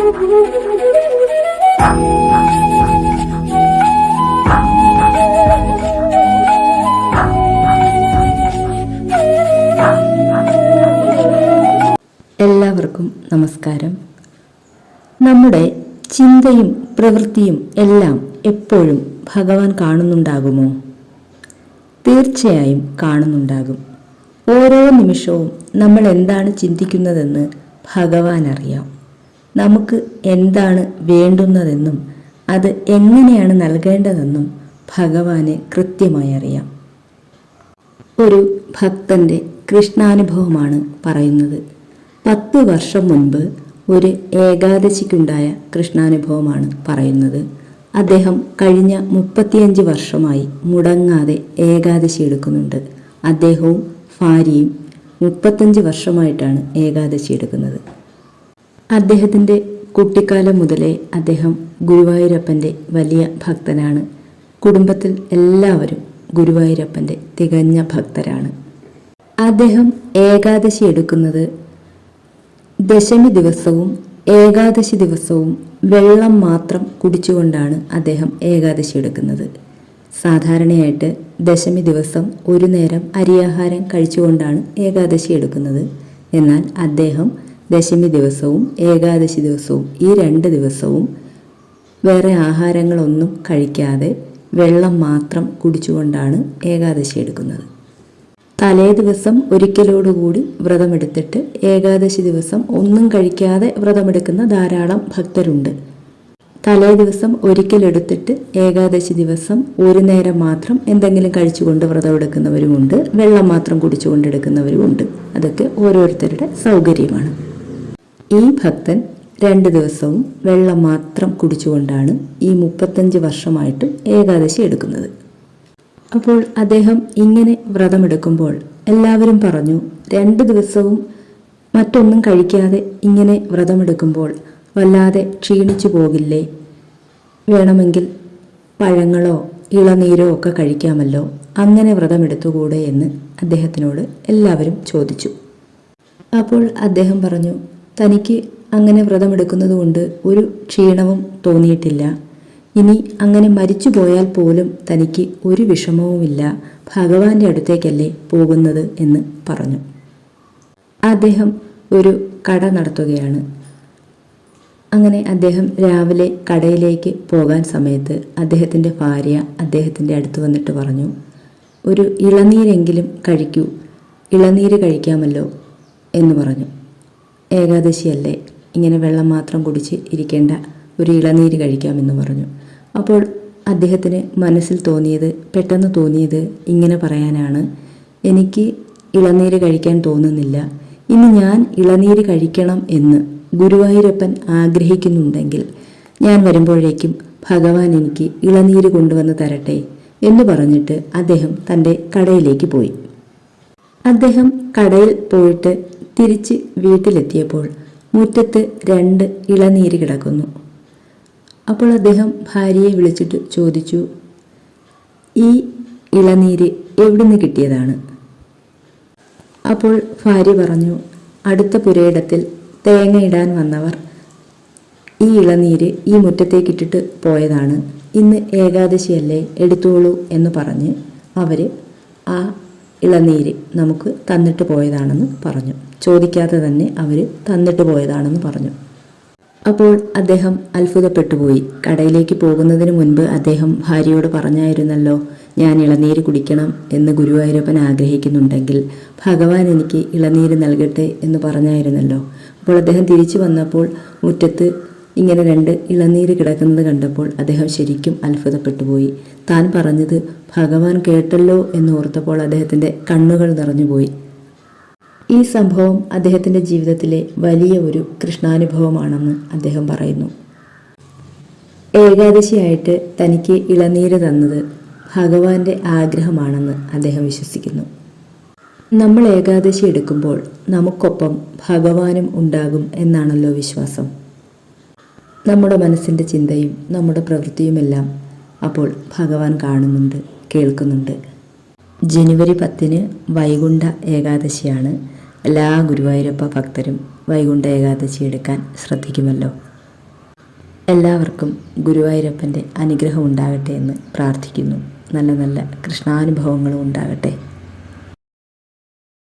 എല്ലാവർക്കും നമസ്കാരം. നമ്മുടെ ചിന്തയും പ്രവൃത്തിയും എല്ലാം എപ്പോഴും ഭഗവാൻ കാണുന്നുണ്ടാകുമോ? തീർച്ചയായും കാണുന്നുണ്ടാകും. ഓരോ നിമിഷവും നമ്മൾ എന്താണ് ചിന്തിക്കുന്നതെന്ന് ഭഗവാൻ അറിയാം. നമുക്ക് എന്താണ് വേണ്ടുന്നതെന്നും അത് എങ്ങനെയാണ് നൽകേണ്ടതെന്നും ഭഗവാന് കൃത്യമായി അറിയാം. ഒരു ഭക്തന്റെ കൃഷ്ണാനുഭവമാണ് പറയുന്നത്. 10 വർഷം മുൻപ് ഒരു ഏകാദശിക്കുണ്ടായ കൃഷ്ണാനുഭവമാണ് പറയുന്നത്. അദ്ദേഹം കഴിഞ്ഞ 35 വർഷമായി മുടങ്ങാതെ ഏകാദശി എടുക്കുന്നുണ്ട്. അദ്ദേഹവും ഭാര്യയും 35 വർഷമായിട്ടാണ് ഏകാദശി എടുക്കുന്നത്. അദ്ദേഹത്തിൻ്റെ കുട്ടിക്കാലം മുതലേ അദ്ദേഹം ഗുരുവായൂരപ്പൻ്റെ വലിയ ഭക്തനാണ്. കുടുംബത്തിൽ എല്ലാവരും ഗുരുവായൂരപ്പൻ്റെ തികഞ്ഞ ഭക്തരാണ്. അദ്ദേഹം ഏകാദശി എടുക്കുന്നത് ദശമി ദിവസവും ഏകാദശി ദിവസവും വെള്ളം മാത്രം കുടിച്ചുകൊണ്ടാണ് അദ്ദേഹം ഏകാദശി എടുക്കുന്നത്. സാധാരണയായിട്ട് ദശമി ദിവസം ഒരു നേരം അരിയാഹാരം കഴിച്ചുകൊണ്ടാണ് ഏകാദശി എടുക്കുന്നത്. എന്നാൽ അദ്ദേഹം ദശമി ദിവസവും ഏകാദശി ദിവസവും ഈ 2 ദിവസവും വേറെ ആഹാരങ്ങളൊന്നും കഴിക്കാതെ വെള്ളം മാത്രം കുടിച്ചുകൊണ്ടാണ് ഏകാദശി എടുക്കുന്നത്. തലേ ദിവസം ഒരിക്കലോടുകൂടി വ്രതമെടുത്തിട്ട് ഏകാദശി ദിവസം ഒന്നും കഴിക്കാതെ വ്രതമെടുക്കുന്ന ധാരാളം ഭക്തരുണ്ട്. തലേ ദിവസം ഒരിക്കലെടുത്തിട്ട് ഏകാദശി ദിവസം ഒരു നേരം മാത്രം എന്തെങ്കിലും കഴിച്ചുകൊണ്ട് വ്രതമെടുക്കുന്നവരുമുണ്ട്. വെള്ളം മാത്രം കുടിച്ചുകൊണ്ടെടുക്കുന്നവരുമുണ്ട്. അതൊക്കെ ഓരോരുത്തരുടെ സൗകര്യമാണ്. ഈ ഭക്തൻ 2 ദിവസവും വെള്ളം മാത്രം കുടിച്ചുകൊണ്ടാണ് ഈ 35 വർഷമായിട്ട് ഏകാദശി എടുക്കുന്നത്. അപ്പോൾ അദ്ദേഹം ഇങ്ങനെ വ്രതമെടുക്കുമ്പോൾ എല്ലാവരും പറഞ്ഞു, 2 ദിവസവും മറ്റൊന്നും കഴിക്കാതെ ഇങ്ങനെ വ്രതമെടുക്കുമ്പോൾ വല്ലാതെ ക്ഷീണിച്ചു പോകില്ലേ? വേണമെങ്കിൽ പഴങ്ങളോ ഇളനീരോ ഒക്കെ കഴിക്കാമല്ലോ, അങ്ങനെ വ്രതമെടുത്തുകൂടെ എന്ന് അദ്ദേഹത്തിനോട് എല്ലാവരും ചോദിച്ചു. അപ്പോൾ അദ്ദേഹം പറഞ്ഞു, തനിക്ക് അങ്ങനെ വ്രതമെടുക്കുന്നത് കൊണ്ട് ഒരു ക്ഷീണവും തോന്നിയിട്ടില്ല. ഇനി അങ്ങനെ മരിച്ചു പോയാൽ പോലും തനിക്ക് ഒരു വിഷമവുമില്ല. ഭഗവാന്റെ അടുത്തേക്കല്ലേ പോകുന്നത് എന്ന് പറഞ്ഞു. അദ്ദേഹം ഒരു കട നടത്തുകയാണ്. അങ്ങനെ അദ്ദേഹം രാവിലെ കടയിലേക്ക് പോകാൻ സമയത്ത് അദ്ദേഹത്തിൻ്റെ ഭാര്യ അദ്ദേഹത്തിൻ്റെ അടുത്ത് വന്നിട്ട് പറഞ്ഞു, ഒരു ഇളനീരെങ്കിലും കഴിക്കൂ, ഇളനീര് കഴിക്കാമല്ലോ എന്ന് പറഞ്ഞു. ഏകാദശിയല്ലേ, ഇങ്ങനെ വെള്ളം മാത്രം കുടിച്ച് ഇരിക്കേണ്ട, ഒരു ഇളനീര് കഴിക്കാമെന്ന് പറഞ്ഞു. അപ്പോൾ അദ്ദേഹത്തിന് മനസ്സിൽ പെട്ടെന്ന് തോന്നിയത് ഇങ്ങനെ പറയാനാണ്, എനിക്ക് ഇളനീര് കഴിക്കാൻ തോന്നുന്നില്ല. ഇനി ഞാൻ ഇളനീര് കഴിക്കണം എന്ന് ഗുരുവായൂരപ്പൻ ആഗ്രഹിക്കുന്നുണ്ടെങ്കിൽ ഞാൻ വരുമ്പോഴേക്കും ഭഗവാൻ എനിക്ക് ഇളനീര് കൊണ്ടുവന്ന് തരട്ടെ എന്ന് പറഞ്ഞിട്ട് അദ്ദേഹം തൻ്റെ കടയിലേക്ക് പോയി. അദ്ദേഹം കടയിൽ പോയിട്ട് തിരിച്ച് വീട്ടിലെത്തിയപ്പോൾ മുറ്റത്ത് 2 ഇളനീര് കിടക്കുന്നു. അപ്പോൾ അദ്ദേഹം ഭാര്യയെ വിളിച്ചിട്ട് ചോദിച്ചു, ഈ ഇളനീര് എവിടുന്ന് കിട്ടിയതാണ്? അപ്പോൾ ഭാര്യ പറഞ്ഞു, അടുത്ത പുരയിടത്തിൽ തേങ്ങ ഇടാൻ വന്നവർ ഈ ഇളനീര് ഈ മുറ്റത്തേക്കിട്ടിട്ട് പോയതാണ്. ഇന്ന് ഏകാദശിയല്ലേ, എടുത്തോളൂ എന്ന് പറഞ്ഞ് അവർ ആ ഇളനീര് നമുക്ക് തന്നിട്ട് പോയതാണെന്ന് പറഞ്ഞു. ചോദിക്കാതെ തന്നെ അവർ തന്നിട്ട് പോയതാണെന്ന് പറഞ്ഞു. അപ്പോൾ അദ്ദേഹം അത്ഭുതപ്പെട്ടുപോയി. കടയിലേക്ക് പോകുന്നതിന് മുൻപ് അദ്ദേഹം ഭാര്യയോട് പറഞ്ഞായിരുന്നല്ലോ, ഞാൻ ഇളനീര് കുടിക്കണം എന്ന് ഗുരുവായൂരപ്പൻ ആഗ്രഹിക്കുന്നുണ്ടെങ്കിൽ ഭഗവാൻ എനിക്ക് ഇളനീര് നൽകട്ടെ എന്ന് പറഞ്ഞായിരുന്നല്ലോ. അപ്പോൾ അദ്ദേഹം തിരിച്ചു വന്നപ്പോൾ മുറ്റത്ത് ഇങ്ങനെ 2 ഇളനീര് കിടക്കുന്നത് കണ്ടപ്പോൾ അദ്ദേഹം ശരിക്കും അത്ഭുതപ്പെട്ടുപോയി. താൻ പറഞ്ഞത് ഭഗവാൻ കേട്ടല്ലോ എന്നോർത്തപ്പോൾ അദ്ദേഹത്തിൻ്റെ കണ്ണുകൾ നിറഞ്ഞുപോയി. ഈ സംഭവം അദ്ദേഹത്തിൻ്റെ ജീവിതത്തിലെ വലിയ ഒരു കൃഷ്ണാനുഭവമാണെന്ന് അദ്ദേഹം പറയുന്നു. ഏകാദശിയായിട്ട് തനിക്ക് ഇളനീര് തന്നത് ഭഗവാന്റെ ആഗ്രഹമാണെന്ന് അദ്ദേഹം വിശ്വസിക്കുന്നു. നമ്മൾ ഏകാദശി എടുക്കുമ്പോൾ നമുക്കൊപ്പം ഭഗവാനും ഉണ്ടാകും എന്നാണല്ലോ വിശ്വാസം. നമ്മുടെ മനസ്സിൻ്റെ ചിന്തയും നമ്മുടെ പ്രവൃത്തിയുമെല്ലാം അപ്പോൾ ഭഗവാൻ കാണുന്നുണ്ട്, കേൾക്കുന്നുണ്ട്. ജനുവരി 10 വൈകുണ്ഠ ഏകാദശിയാണ്. എല്ലാ ഗുരുവായൂരപ്പ ഭക്തരും വൈകുണ്ഠ ഏകാദശി എടുക്കാൻ ശ്രദ്ധിക്കുമല്ലോ. എല്ലാവർക്കും ഗുരുവായൂരപ്പൻ്റെ അനുഗ്രഹം ഉണ്ടാകട്ടെ എന്ന് പ്രാർത്ഥിക്കുന്നു. നല്ല നല്ല കൃഷ്ണാനുഭവങ്ങളും ഉണ്ടാകട്ടെ.